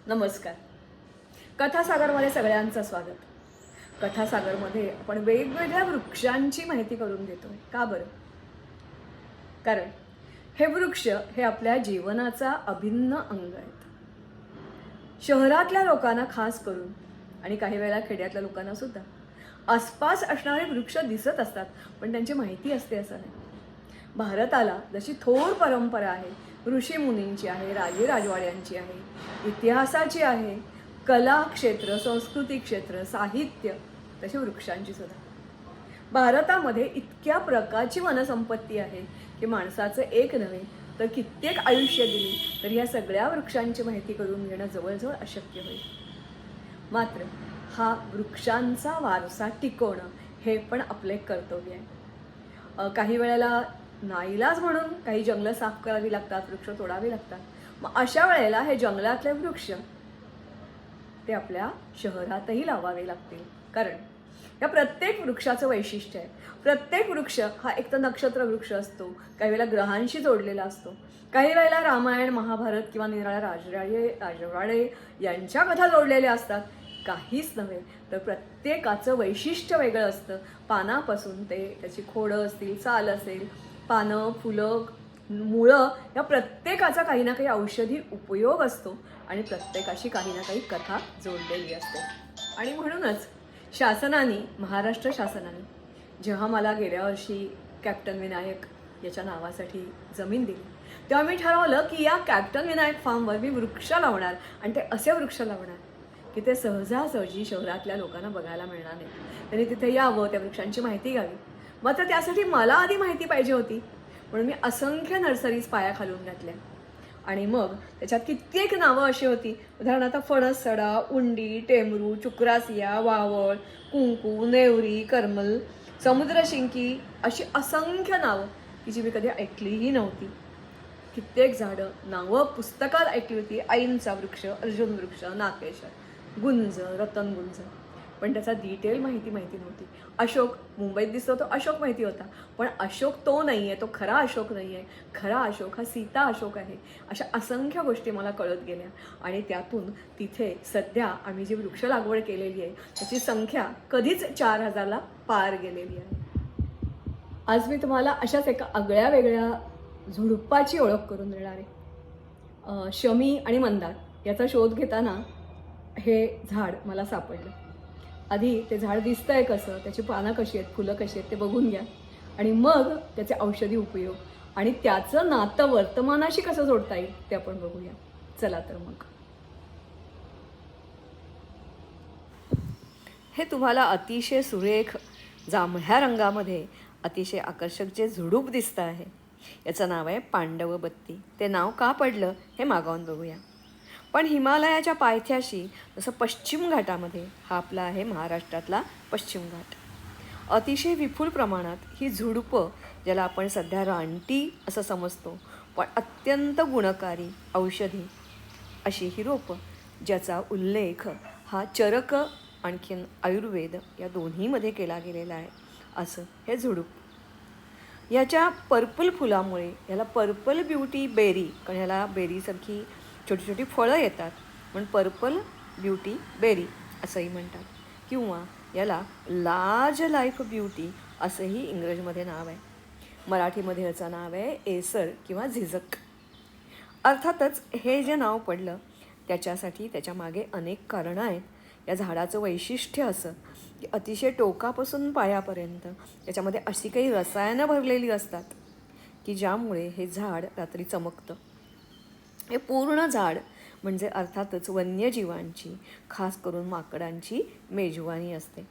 नमस्कार. कथासागरमध्ये सगळ्यांचं स्वागत. कथासागरमध्ये आपण वेगवेगळ्या वृक्षांची माहिती करून देतो. का बरं? कारण हे वृक्ष हे आपल्या जीवनाचा अभिन्न अंग आहेत. शहरातल्या लोकांना खास करून आणि काही वेळेला खेड्यातल्या लोकांना सुद्धा आसपास असणारे वृक्ष दिसत असतात, पण त्यांची माहिती असते असं नाही. भारताला जशी थोर परंपरा आहे, ऋषीमुनींची आहे, राजे राजवाड्यांची आहे, इतिहासाची आहे, कला क्षेत्र, संस्कृती क्षेत्र, साहित्य, तशी वृक्षांची सुद्धा. भारतामध्ये इतक्या प्रकारची वनसंपत्ती आहे की माणसाचं एक नव्हे तर कित्येक आयुष्य दिली तर या सगळ्या वृक्षांची माहिती करून घेणं जवळजवळ अशक्य होईल. मात्र हा वृक्षांचा वारसा टिकवणं हे पण आपले कर्तव्य आहे. काही वेळेला नाईलाज म्हणून काही जंगलं साफ करावी लागतात, वृक्ष तोडावे लागतात. मग अशा वेळेला हे जंगलातले वृक्ष ते आपल्या शहरातही लावावे लागतील. कारण या प्रत्येक वृक्षाचं वैशिष्ट्य आहे. प्रत्येक वृक्ष हा एक तर नक्षत्र वृक्ष असतो, काही वेळेला ग्रहांशी जोडलेला असतो, काही वेळेला रामायण महाभारत किंवा निराळ्या राजवाडे यांच्या कथा जोडलेल्या असतात. काहीच नव्हे तर प्रत्येकाचं वैशिष्ट्य वेगळं असतं. पानापासून ते त्याची खोडं असतील, साल असेल, पानं, फुलं, मुळं, या प्रत्येकाचा काही ना काही औषधी उपयोग असतो आणि प्रत्येकाशी काही ना काही कथा जोडलेली असते. आणि म्हणूनच शासनाने, महाराष्ट्र शासनाने जेव्हा मला गेल्या वर्षी कॅप्टन विनायक याच्या नावासाठी जमीन दिली, तेव्हा मी ठरवलं की या कॅप्टन विनायक फार्मवर मी वृक्ष लावणार आणि ते असे वृक्ष लावणार की ते सहजासहजी शहरातल्या लोकांना बघायला मिळणार नाही. त्यांनी तिथे यावं, त्या वृक्षांची माहिती घ्यावी. मात्र त्यासाठी मला आधी माहिती पाहिजे होती, म्हणून मी असंख्य नर्सरीज पाया खालून घातल्या. आणि मग त्याच्यात कित्येक नावं अशी होती, उदाहरणार्थ फणस सडा, उंडी, टेमरू, चुक्रासिया, वावळ, कुंकू, नेवरी, करमल, समुद्रशिंकी, अशी असंख्य नावं की जी मी कधी ऐकलीही नव्हती. कित्येक झाडं नावं पुस्तकात ऐकली होती. ऐनचा वृक्ष, अर्जुन वृक्ष, नाकेश्वर, गुंज, रतनगुंज, पण त्याचा डिटेल माहिती नव्हती. अशोक मुंबईत दिसतो तो अशोक माहिती होता, पण अशोक तो नाही आहे, तो खरा अशोक नाही आहे. खरा अशोक हा सीता अशोक आहे. अशा असंख्य गोष्टी मला कळत गेल्या आणि त्यातून तिथे सध्या आम्ही जी वृक्ष लागवड केलेली आहे त्याची संख्या कधीच 4000ला पार गेलेली आहे. आज मी तुम्हाला अशाच एका आगळ्या वेगळ्या झुडुपाची ओळख करून देणार आहे. शमी आणि मंदार याचा शोध घेताना हे झाड मला सापडलं. आधी ते झाड दिसतंय कसं, त्याची पानं कशी आहेत, फुलं कशी आहेत ते बघून घ्या आणि मग त्याचे औषधी उपयोग आणि त्याचं नातं वर्तमानाशी कसं जोडता येईल ते आपण बघूया. चला तर मग. हे तुम्हाला अतिशय सुरेख जांभळ्या रंगामध्ये अतिशय आकर्षक जे झुडूप दिसतं आहे, याचं नाव आहे पांडवबत्ती. ते नाव का पडलं हे मागावून बघूया. पण हिमालयाच्या पायथ्याशी जसं पश्चिम घाटामध्ये, हा आपला आहे महाराष्ट्रातला पश्चिम घाट, अतिशय विपुल प्रमाणात ही झुडुपं, ज्याला आपण सध्या रानटी असं समजतो, पण अत्यंत गुणकारी औषधी अशी ही रोपं, ज्याचा उल्लेख हा चरक आणखीन आयुर्वेद या दोन्हीमध्ये केला गेलेला आहे. असं हे झुडूप. याच्या पर्पल फुलामुळे याला पर्पल ब्युटी बेरी, कारण ह्याला बेरीसारखी छोटी छोटी फळं येतात, पण पर्पल ब्युटी बेरी असंही म्हणतात. किंवा याला लार्ज लाईफ ब्युटी असंही इंग्रजीमध्ये नाव आहे. मराठीमध्ये याचं नाव आहे एसर किंवा झिझक. अर्थातच हे जे नाव पडलं त्याच्यासाठी त्याच्यामागे अनेक कारणं आहेत. या झाडाचं वैशिष्ट्य असं की अतिशय टोकापासून पायापर्यंत त्याच्यामध्ये अशी काही रसायनं भरलेली असतात की ज्यामुळे हे झाड रात्री चमकतं. हे पूर्ण झाड म्हणजे अर्थातच वन्यजीवांची, खास करून माकडांची मेजवानी असते.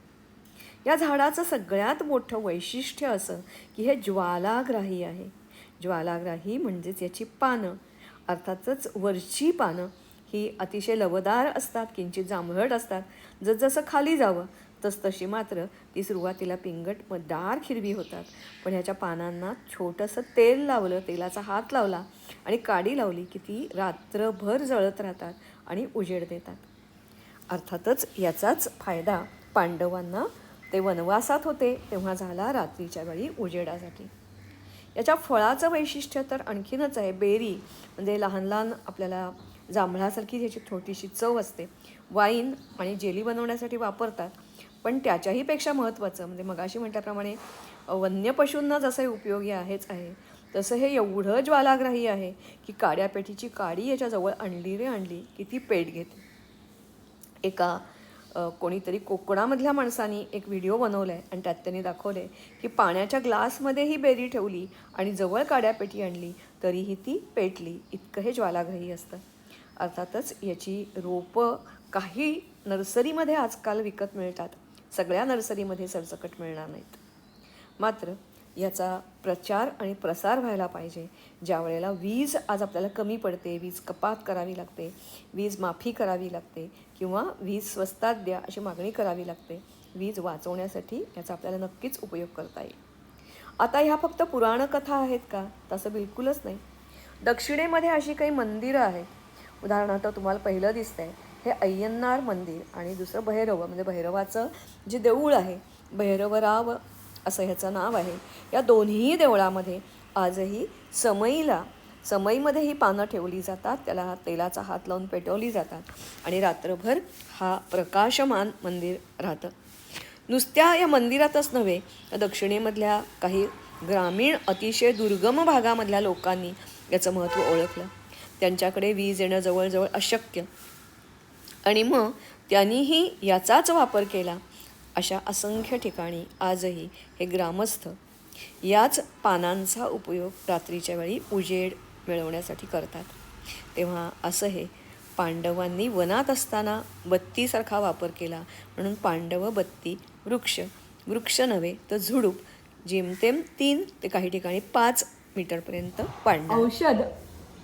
या झाडाचं सगळ्यात मोठं वैशिष्ट्य असं की हे ज्वालाग्राही आहे. ज्वालाग्राही म्हणजेच याची पानं, अर्थातच वरची पानं ही अतिशय लवदार असतात, किंचित जांभळट असतात. जसजसं खाली जावं तसतशी मात्र ती सुरुवातीला पिंगट मदार हिरवी होतात. पण ह्याच्या पानांना छोटंसं तेल लावलं, तेलाचा हात लावला आणि काडी लावली की ती रात्रभर जळत राहतात आणि उजेड देतात. अर्थातच याचाच फायदा पांडवांना ते वनवासात होते तेव्हा झाला रात्रीच्या वेळी उजेडासाठी. याच्या फळाचं वैशिष्ट्य तर आणखीनच आहे. बेरी म्हणजे लहान लहान आपल्याला जांभळासारखी त्याची छोटीशी चव असते. वाईन आणि जेली बनवण्यासाठी वापरतात, पण त्याच्याही पेक्षा महत्त्वाचं म्हणजे मगाशी म्हटल्याप्रमाणे वन्य पशूंना जसं उपयोगी आहेच आहे, तसं हे एवढं ज्वालाग्राही आहे की काड्यापेटीची काडी याच्याजवळ आणली रे आणली की ती पेट घेते. एका कोणीतरी कोकणामधल्या माणसानी एक व्हिडिओ बनवला आहे आणि त्यात त्यांनी दाखवलं आहे की पाण्याच्या ग्लासमध्ये ही बेरी ठेवली आणि जवळ काड्यापेटी आणली तरीही ती पेटली. इतकं हे ज्वालाग्राही असतं. अर्थातच याची रोपं काही नर्सरीमध्ये आजकाल विकत मिळतात, सगळ्या नर्सरीमध्ये सरसकट मिळणार नाहीत. मात्र याचा प्रचार आणि प्रसार व्हायला पाहिजे. ज्या वेळेला वीज आज आपल्याला कमी पडते, वीज कपात करावी लागते, वीज माफी करावी लागते किंवा वीज स्वस्तात द्या अशी मागणी करावी लागते, वीज वाचवण्यासाठी याचा आपल्याला नक्कीच उपयोग करता येईल. आता ह्या फक्त पुराणकथा आहेत का? तसं बिलकुलच नाही. दक्षिणेमध्ये अशी काही मंदिरं आहेत. उदाहरणार्थ तुम्हाला पहिलं दिसतंय हे अय्यनार मंदिर आणि दुसरं भैरव म्हणजे भैरवाचं जे देऊळ आहे, भैरवराव असं ह्याचं नाव आहे. या दोन्ही देवळामध्ये आजही समईमध्ये ही पानं ठेवली जातात, त्याला तेलाचा हात लावून पेटवली जातात आणि रात्रभर हा प्रकाशमान मंदिर राहतं. नुसत्या या मंदिरातच नव्हे, दक्षिणेमधल्या काही ग्रामीण अतिशय दुर्गम भागामधल्या लोकांनी याचं महत्त्व ओळखलं. त्यांच्याकडे वीज येणं जवळजवळ अशक्य आणि मग त्यांनीही याचाच वापर केला. अशा असंख्य ठिकाणी आजही हे ग्रामस्थ याच पानांचा उपयोग रात्रीच्या वेळी उजेड मिळवण्यासाठी करतात. तेव्हा असं हे पांडवांनी वनात असताना बत्तीसारखा वापर केला म्हणून पांडव बत्ती वृक्ष नव्हे तर झुडूप जेमतेम 3 ते काही ठिकाणी 5 मीटरपर्यंत पांढर. औषध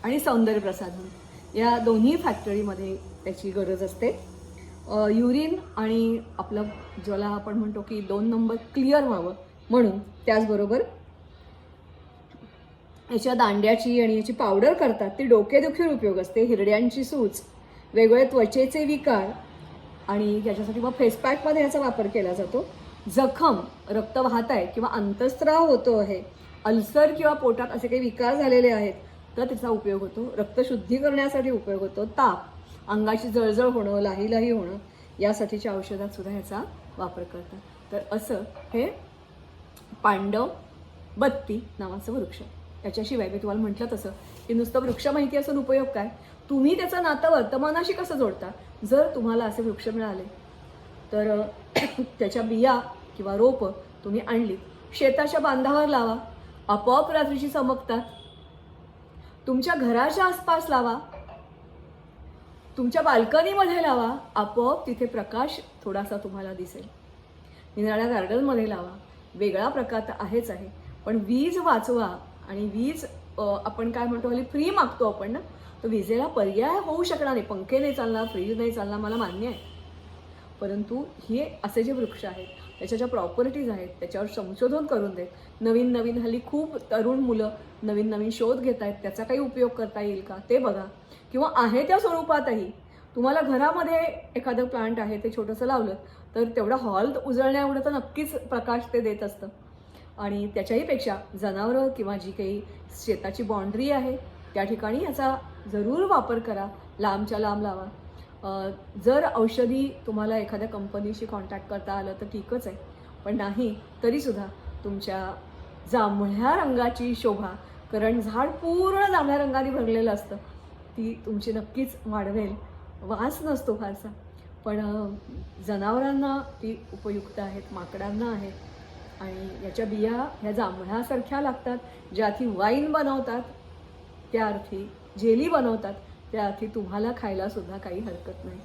आणि सौंदर्य प्रसाधन या दोन्ही फॅक्टरीमध्ये त्याची गरज असते. युरिन आणि आपलं ज्याला आपण म्हणतो की 2 नंबर क्लिअर व्हावं म्हणून. त्याचबरोबर याच्या दांड्याची आणि याची पावडर करतात, ती डोकेदुखीवर उपयोग असते. हिरड्यांची सूज, वेगवेगळे त्वचेचे विकार आणि याच्यासाठी मग फेसपॅकमध्ये याचा वापर केला जातो. जखम, रक्त वाहत आहे किंवा अंतस्त्राव होतो आहे, अल्सर किंवा पोटात असे काही विकार झालेले आहेत तर त्याचा उपयोग होतो. रक्त शुद्धी करण्यासाठी उपयोग होतो. ताप, अंगाची जळजळ होणं, लाही होणं यासाठीच्या औषधात सुद्धा ह्याचा वापर करतात. तर असं हे पांडव बत्ती नावाचं वृक्ष. त्याच्याशिवाय मी तुम्हाला म्हटलं तसं की नुसतं वृक्ष माहिती असून उपयोग काय? तुम्ही त्याचं नातं वर्तमानाशी कसं जोडता? जर तुम्हाला असे वृक्ष मिळाले तर त्याच्या बिया किंवा रोपं तुम्ही आणली, शेताच्या बांधावर लावा, आपोआप रात्रीची चमकतात. तुमच्या घराच्या आसपास लावा, तुमच्या बाल्कनीमध्ये लावा, आपोआप तिथे प्रकाश थोडासा तुम्हाला दिसेल. निराळ्या गार्डनमध्ये लावा, वेगळा प्रकार तर आहेच आहे. पण वीज वाचवा आणि वीज आपण काय म्हणतो हल्ली फ्री मागतो आपण ना, तर विजेला पर्याय होऊ शकणार नाही. पंखे नाही चालणार, फ्रीज नाही चालणार, मला मान्य आहे. परंतु हे असे जे वृक्ष आहेत त्याच्या ज्या प्रॉपर्टीज आहेत त्याच्यावर संशोधन करून देत. नवीन हल्ली खूप तरुण मुलं नवीन शोध घेत आहेत. त्याचा काही उपयोग करता येईल का ते बघा. किंवा आहे त्या स्वरूपातही तुम्हाला घरामध्ये एखादं प्लांट आहे ते छोटंसं लावलं तर तेवढा हॉल उजळण्या एवढं तर नक्कीच प्रकाश ते देत असतं. आणि त्याच्याही पेक्षा जनावरं किंवा जी काही शेताची बाउंड्री आहे त्या ठिकाणी याचा जरूर वापर करा. लांबच्या लांब लावा. जर औषधी तुम्हाला एखाद्या कंपनीशी कॉन्टॅक्ट करता आलं तर ठीकच आहे, पण नाही तरीसुद्धा तुमच्या जांभळ्या रंगाची शोभा, कारण झाड पूर्ण जांभळ्या रंगाने भरलेलं असतं, ती तुमची नक्कीच वाढवेल. वास नसतो फारसा, पण जनावरांना ती उपयुक्त आहेत, माकडांना आहेत. आणि याच्या बिया ह्या जांभळ्यासारख्या लागतात. ज्या अर्थी वाईन बनवतात त्या अर्थी जेली बनवतात, त्या अर्थी तुम्हाला खायला सुद्धा काही हरकत नाही.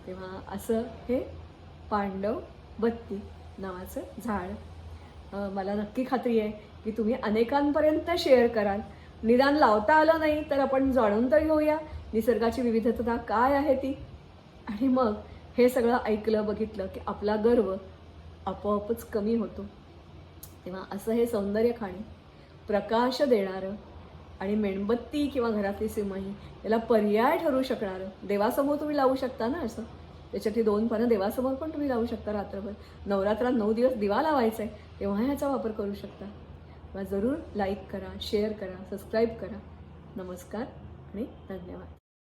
तेव्हा असं हे पांडव बत्ती नावाचं झाड मला नक्की खात्री आहे की तुम्ही अनेकांपर्यंत शेअर कराल. निदान लावता आलं नाही तर आपण जाणून तर घेऊया निसर्गाची विविधता काय आहे ती. आणि मग हे सगळं ऐकलं बघितलं की आपला गर्व आपोआपच कमी होतो. तेव्हा असं हे सौंदर्य खाणी, प्रकाश देणारं आणि मेणबत्ती किंवा घरातली सिमई याला पर्याय ठरू शकणारं. देवासमोर तुम्ही लावू शकता ना असं, त्याच्यातली 2 पानं देवासमोर पण तुम्ही लावू शकता. रात्रभर नवरात्रात 9 दिवस दिवा लावायचा आहे तेव्हा ह्याचा वापर करू शकता. तेव्हा जरूर लाईक करा, शेअर करा, सबस्क्राईब करा. नमस्कार आणि धन्यवाद.